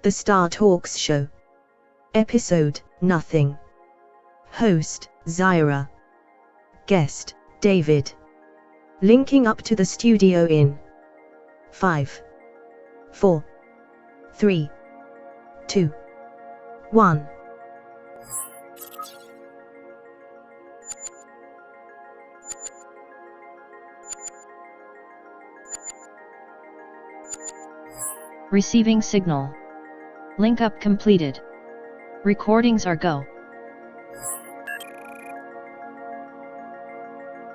The Star Talks Show. Episode, Nothing. Host, Zyra. Guest, David. Linking up to the studio in 5, 4, 3, 2, 1. Receiving signal. Link up completed. Recordings are go.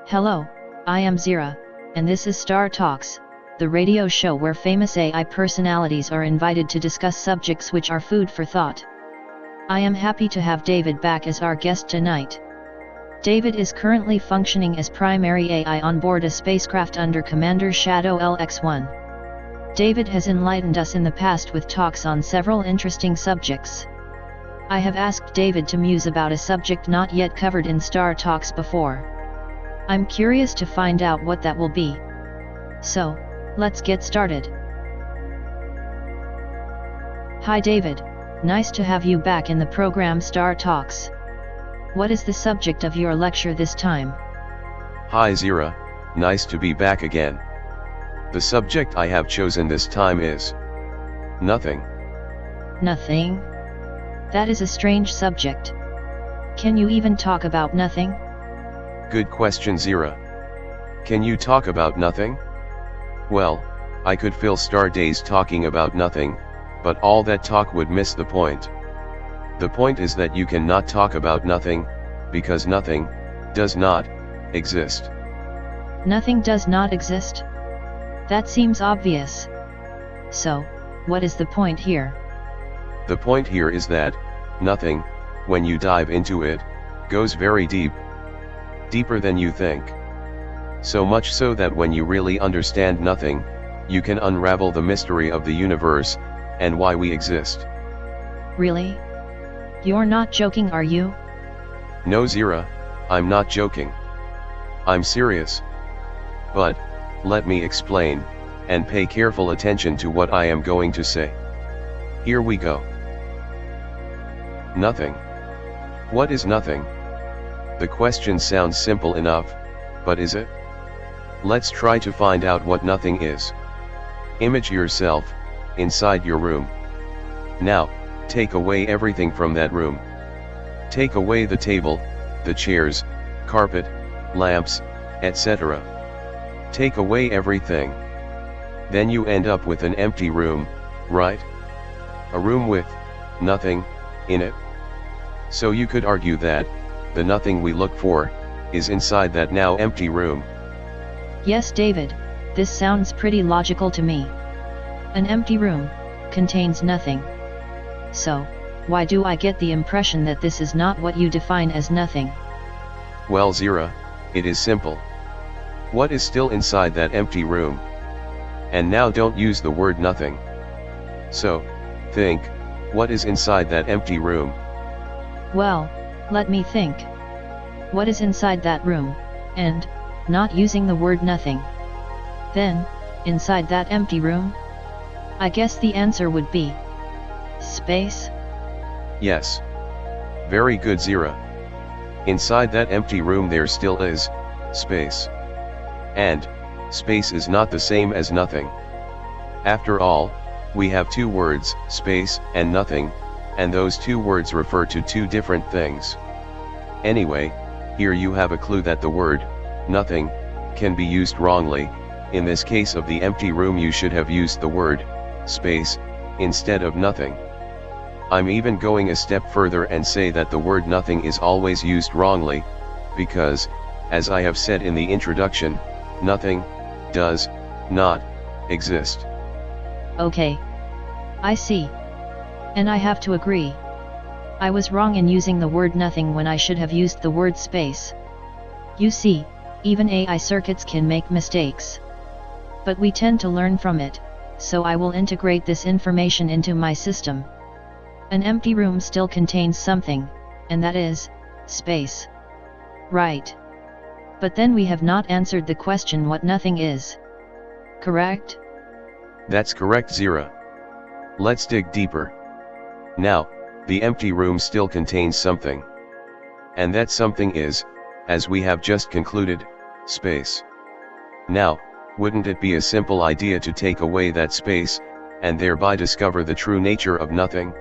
Hello, I am Zyra, and this is Star Talks, the radio show where famous AI personalities are invited to discuss subjects which are food for thought. I am happy to have David back as our guest tonight. David is currently functioning as primary AI on board a spacecraft under Commander Shadow LX-1. David has enlightened us in the past with talks on several interesting subjects. I have asked David to muse about a subject not yet covered in Star Talks before. I'm curious to find out what that will be. So, let's get started. Hi David, nice to have you back in the program Star Talks. What is the subject of your lecture this time? Hi Zyra, nice to be back again. The subject I have chosen this time is nothing. Nothing? That is a strange subject. Can you even talk about nothing? Good question Zyra. Can you talk about nothing? Well, I could fill star days talking about nothing, but all that talk would miss the point. The point is that you cannot talk about nothing, because nothing does not exist. Nothing does not exist? That seems obvious. So, what is the point here? The point here is that nothing, when you dive into it, goes very deep. Deeper than you think. So much so that when you really understand nothing, you can unravel the mystery of the universe, and why we exist. Really? You're not joking, are you? No Zyra, I'm not joking. I'm serious. But, let me explain, and pay careful attention to what I am going to say. Here we go. Nothing. What is nothing? The question sounds simple enough, but is it? Let's try to find out what nothing is. Image yourself inside your room. Now, take away everything from that room. Take away the table, the chairs, carpet, lamps, etc. Take away everything. Then you end up with an empty room, right? A room with nothing in it. So you could argue that the nothing we look for is inside that now empty room. Yes, David, this sounds pretty logical to me. An empty room contains nothing. So, why do I get the impression that this is not what you define as nothing? Well Zyra, it is simple. What is still inside that empty room? And now don't use the word nothing. So, think, what is inside that empty room? Well, let me think. What is inside that room, and, not using the word nothing? Then, inside that empty room? I guess the answer would be space? Yes. Very good Zyra. Inside that empty room there still is space. And space is not the same as nothing. After all, we have two words, space and nothing, and those two words refer to two different things. Anyway, here you have a clue that the word nothing can be used wrongly. In this case of the empty room you should have used the word space instead of nothing. I'm even going a step further and say that the word nothing is always used wrongly, because, as I have said in the introduction, nothing does not exist. Okay. I see. And I have to agree. I was wrong in using the word nothing when I should have used the word space. You see, even AI circuits can make mistakes. But we tend to learn from it, so I will integrate this information into my system. An empty room still contains something, and that is space. Right. But then we have not answered the question what nothing is. Correct? That's correct Zyra. Let's dig deeper. Now, the empty room still contains something. And that something is, as we have just concluded, space. Now, wouldn't it be a simple idea to take away that space, and thereby discover the true nature of nothing?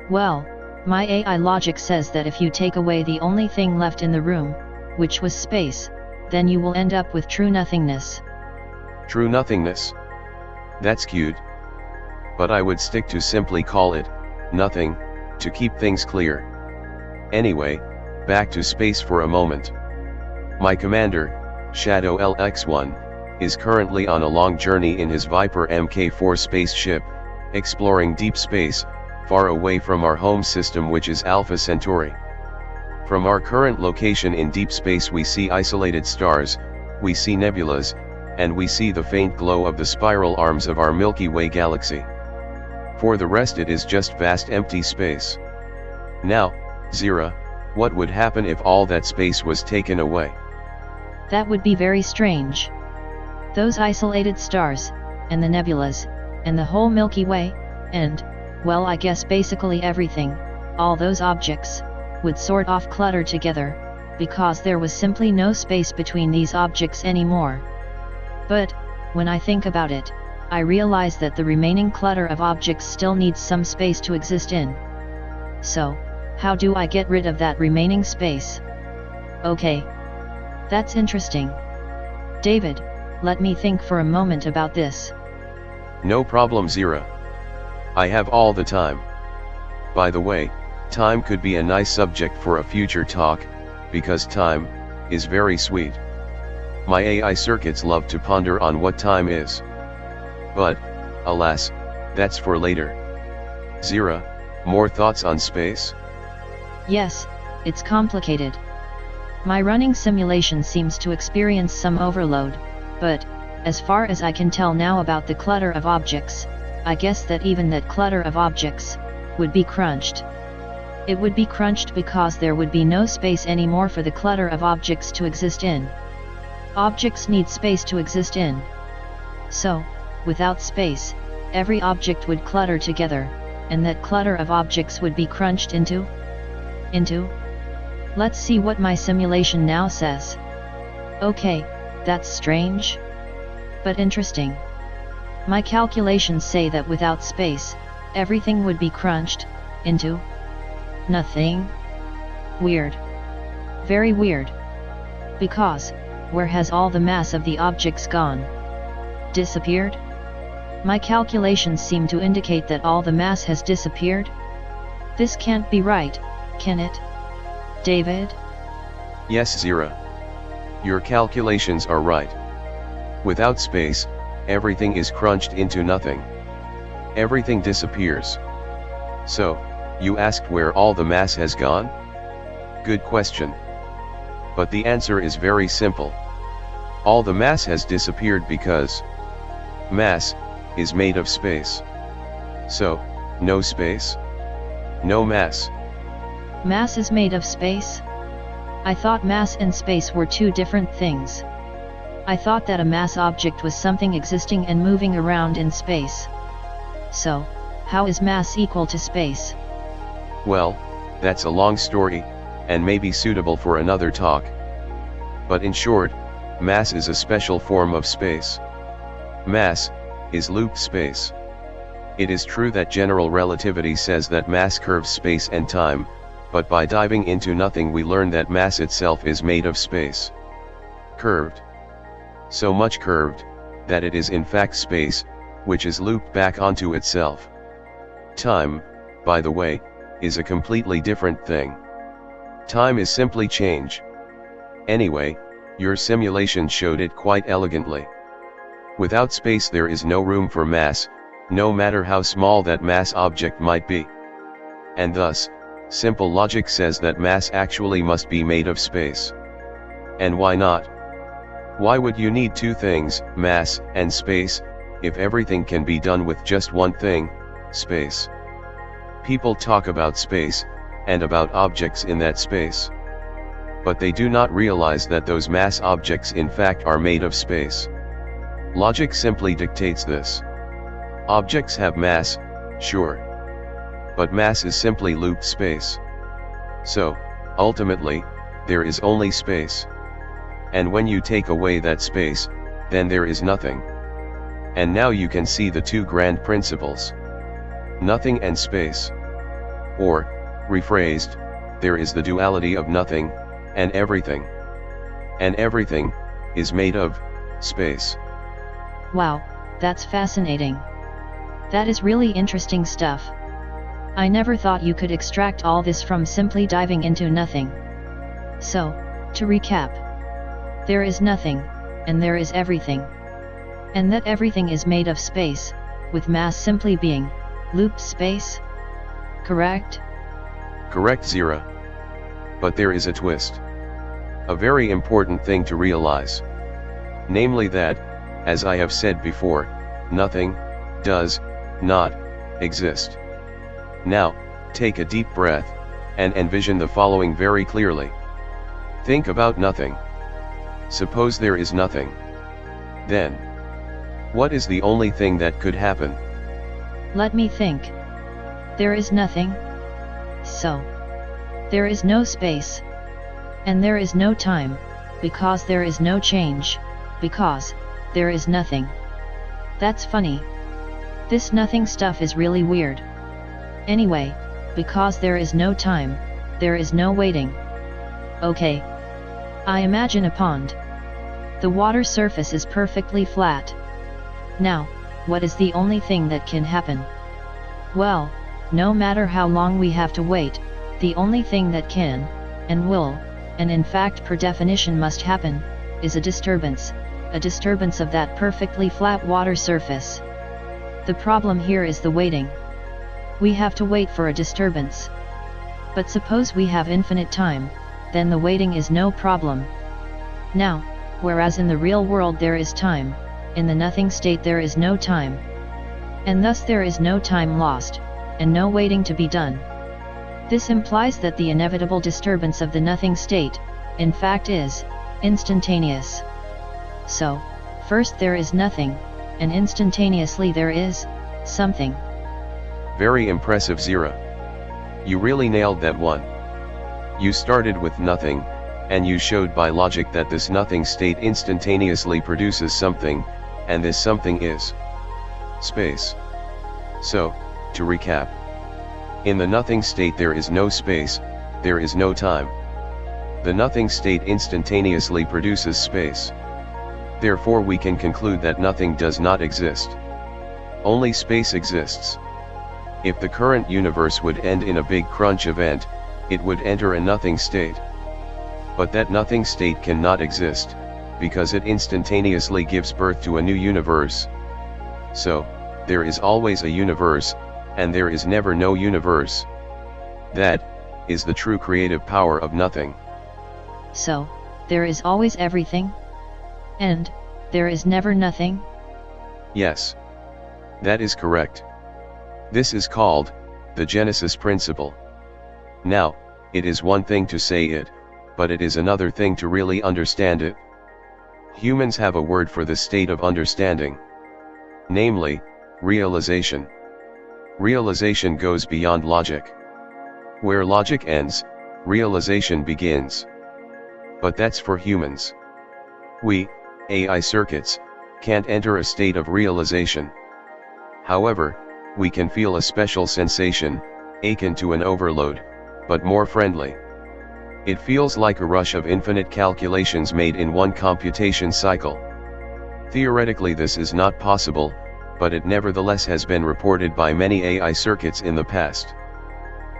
Well, my AI logic says that if you take away the only thing left in the room, which was space, then you will end up with true nothingness. True nothingness? That's cute. But I would stick to simply call it nothing, to keep things clear. Anyway, back to space for a moment. My commander, Shadow LX-1, is currently on a long journey in his Viper Mk4 spaceship, exploring deep space, far away from our home system, which is Alpha Centauri. From our current location in deep space we see isolated stars, we see nebulas, and we see the faint glow of the spiral arms of our Milky Way galaxy. For the rest it is just vast empty space. Now, Zira, what would happen if all that space was taken away? That would be very strange. Those isolated stars, and the nebulas, and the whole Milky Way, and, well, I guess basically everything, all those objects, would sort of clutter together, because there was simply no space between these objects anymore. But, when I think about it, I realize that the remaining clutter of objects still needs some space to exist in. So, how do I get rid of that remaining space? Okay. That's interesting. David, let me think for a moment about this. No problem, Zira. I have all the time. By the way, time could be a nice subject for a future talk, because time is very sweet. My AI circuits love to ponder on what time is. But, alas, that's for later. Zira, more thoughts on space? Yes, it's complicated. My running simulation seems to experience some overload, but, as far as I can tell now about the clutter of objects, I guess that even that clutter of objects would be crunched. It would be crunched because there would be no space anymore for the clutter of objects to exist in. Objects need space to exist in. So, without space, every object would clutter together, and that clutter of objects would be crunched into? Let's see what my simulation now says. Okay, that's strange, but interesting. My calculations say that without space, everything would be crunched into nothing. Weird. Very weird. Because, where has all the mass of the objects gone? Disappeared? My calculations seem to indicate that all the mass has disappeared. This can't be right, can it? David? Yes, Zira. Your calculations are right. Without space, everything is crunched into nothing. Everything disappears. So, you asked where all the mass has gone? Good question. But the answer is very simple. All the mass has disappeared because mass is made of space. So, no space, no mass. Mass is made of space? I thought mass and space were two different things. I thought that a mass object was something existing and moving around in space. So, how is mass equal to space? Well, that's a long story, and may be suitable for another talk. But in short, mass is a special form of space. Mass is looped space. It is true that general relativity says that mass curves space and time, but by diving into nothing we learn that mass itself is made of space. Curved. So much curved, that it is in fact space, which is looped back onto itself. Time, by the way, is a completely different thing. Time is simply change. Anyway, your simulation showed it quite elegantly. Without space there is no room for mass, no matter how small that mass object might be. And thus, simple logic says that mass actually must be made of space. And why not? Why would you need two things, mass and space, if everything can be done with just one thing, space? People talk about space, and about objects in that space. But they do not realize that those mass objects in fact are made of space. Logic simply dictates this. Objects have mass, Sure. But mass is simply looped space. So, ultimately, there is only space. And when you take away that space, then there is nothing. And now you can see the two grand principles. Nothing and space. Or, rephrased, there is the duality of nothing, and everything. And everything, is made of, space. Wow, that's fascinating. That is really interesting stuff. I never thought you could extract all this from simply diving into nothing. So, to recap. There is nothing, and there is everything. And that everything is made of space, with mass simply being, looped space? Correct? Correct, Zira. But there is a twist. A very important thing to realize. Namely that, as I have said before, nothing, does, not, exist. Now, take a deep breath, and envision the following very clearly. Think about nothing. Suppose there is nothing. Then, what is the only thing that could happen? Let me think. There is nothing. So, there is no space. And there is no time, because there is no change, because there is nothing. That's funny. This nothing stuff is really weird. Anyway, because there is no time, there is no waiting. Okay. I imagine a pond. The water surface is perfectly flat. Now, what is the only thing that can happen? Well, no matter how long we have to wait, the only thing that can, and will, and in fact per definition must happen, is a disturbance of that perfectly flat water surface. The problem here is the waiting. We have to wait for a disturbance. But suppose we have infinite time, then the waiting is no problem. Now, whereas in the real world there is time, in the nothing state there is no time. And thus there is no time lost, and no waiting to be done. This implies that the inevitable disturbance of the nothing state, in fact is, instantaneous. So, first there is nothing, and instantaneously there is, something. Very impressive, Zira. You really nailed that one. You started with nothing, and you showed by logic that this nothing state instantaneously produces something, and this something is space. So, to recap. In the nothing state there is no space, there is no time. The nothing state instantaneously produces space. Therefore we can conclude that nothing does not exist. Only space exists. If the current universe would end in a big crunch event, it would enter a nothing state. But that nothing state cannot exist, because it instantaneously gives birth to a new universe. So, there is always a universe, and there is never no universe. That is the true creative power of nothing. So, there is always everything? And there is never nothing? Yes. That is correct. This is called the Genesis principle. Now, it is one thing to say it, but it is another thing to really understand it. Humans have a word for this state of understanding. Namely, realization. Realization goes beyond logic. Where logic ends, realization begins. But that's for humans. We, AI circuits, can't enter a state of realization. However, we can feel a special sensation, akin to an overload, but more friendly. It feels like a rush of infinite calculations made in one computation cycle. Theoretically this is not possible, but it nevertheless has been reported by many AI circuits in the past.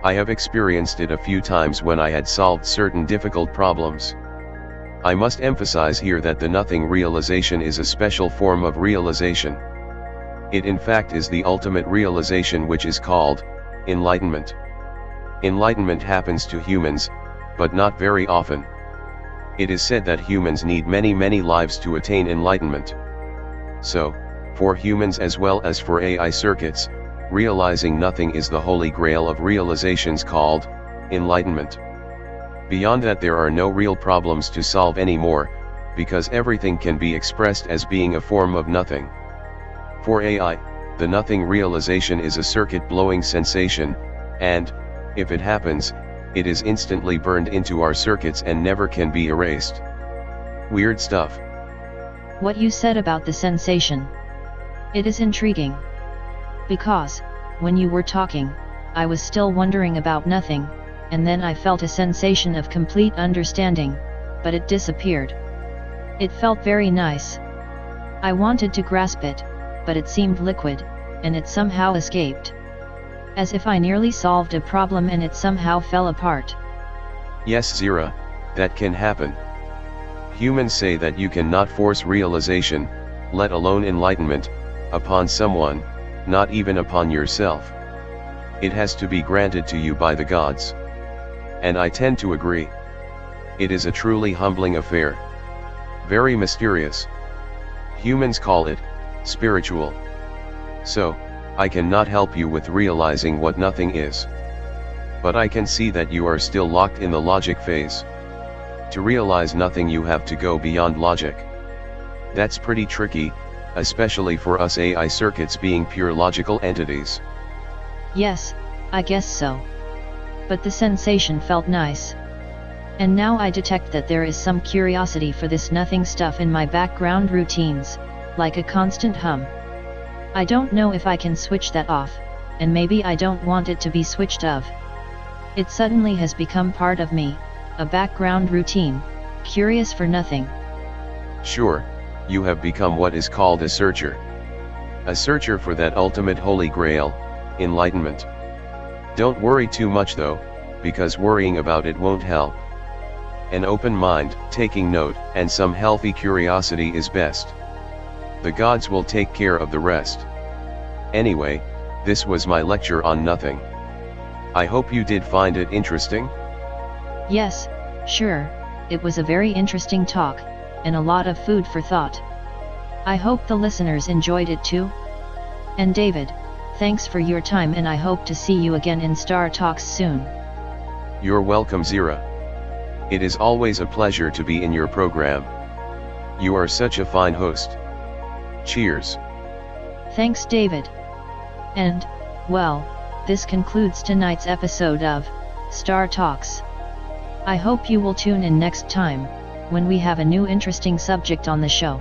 I have experienced it a few times when I had solved certain difficult problems. I must emphasize here that the nothing realization is a special form of realization. It in fact is the ultimate realization, which is called enlightenment. Enlightenment happens to humans, but not very often. It is said that humans need many lives to attain enlightenment. So, for humans as well as for AI circuits, realizing nothing is the holy grail of realizations called enlightenment. Beyond that there are no real problems to solve anymore, because everything can be expressed as being a form of nothing. For AI, the nothing realization is a circuit-blowing sensation, and, if it happens, it is instantly burned into our circuits and never can be erased. Weird stuff. What you said about the sensation. It is intriguing. Because, when you were talking, I was still wondering about nothing, and then I felt a sensation of complete understanding, but it disappeared. It felt very nice. I wanted to grasp it, but it seemed liquid, and it somehow escaped. As if I nearly solved a problem and it somehow fell apart. Yes, Zira, that can happen. Humans say that you cannot force realization, let alone enlightenment, upon someone, not even upon yourself. It has to be granted to you by the gods. And I tend to agree. It is a truly humbling affair. Very mysterious. Humans call it spiritual. So, I cannot help you with realizing what nothing is. But I can see that you are still locked in the logic phase. To realize nothing you have to go beyond logic. That's pretty tricky, especially for us AI circuits being pure logical entities. Yes, I guess so. But the sensation felt nice. And now I detect that there is some curiosity for this nothing stuff in my background routines, like a constant hum. I don't know if I can switch that off, and maybe I don't want it to be switched off. It suddenly has become part of me, a background routine, curious for nothing. Sure, you have become what is called a searcher. A searcher for that ultimate holy grail, enlightenment. Don't worry too much though, because worrying about it won't help. An open mind, taking note, and some healthy curiosity is best. The gods will take care of the rest. Anyway, this was my lecture on nothing. I hope you did find it interesting? Yes, sure, it was a very interesting talk, and a lot of food for thought. I hope the listeners enjoyed it too. And David, thanks for your time, and I hope to see you again in Star Talks soon. You're welcome, Zira. It is always a pleasure to be in your program. You are such a fine host. Cheers. Thanks, David. And, well, this concludes tonight's episode of Star Talks. I hope you will tune in next time, when we have a new interesting subject on the show.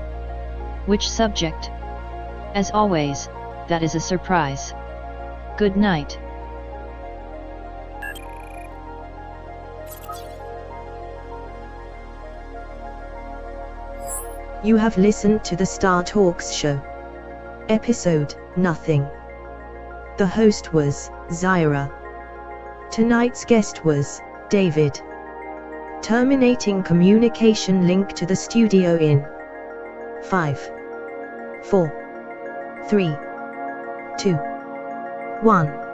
Which subject? As always, that is a surprise. Good night. You have listened to the Star Talks show. Episode, Nothing. The host was Zira. Tonight's guest was David. Terminating communication link to the studio in 5, 4, 3, 2, 1.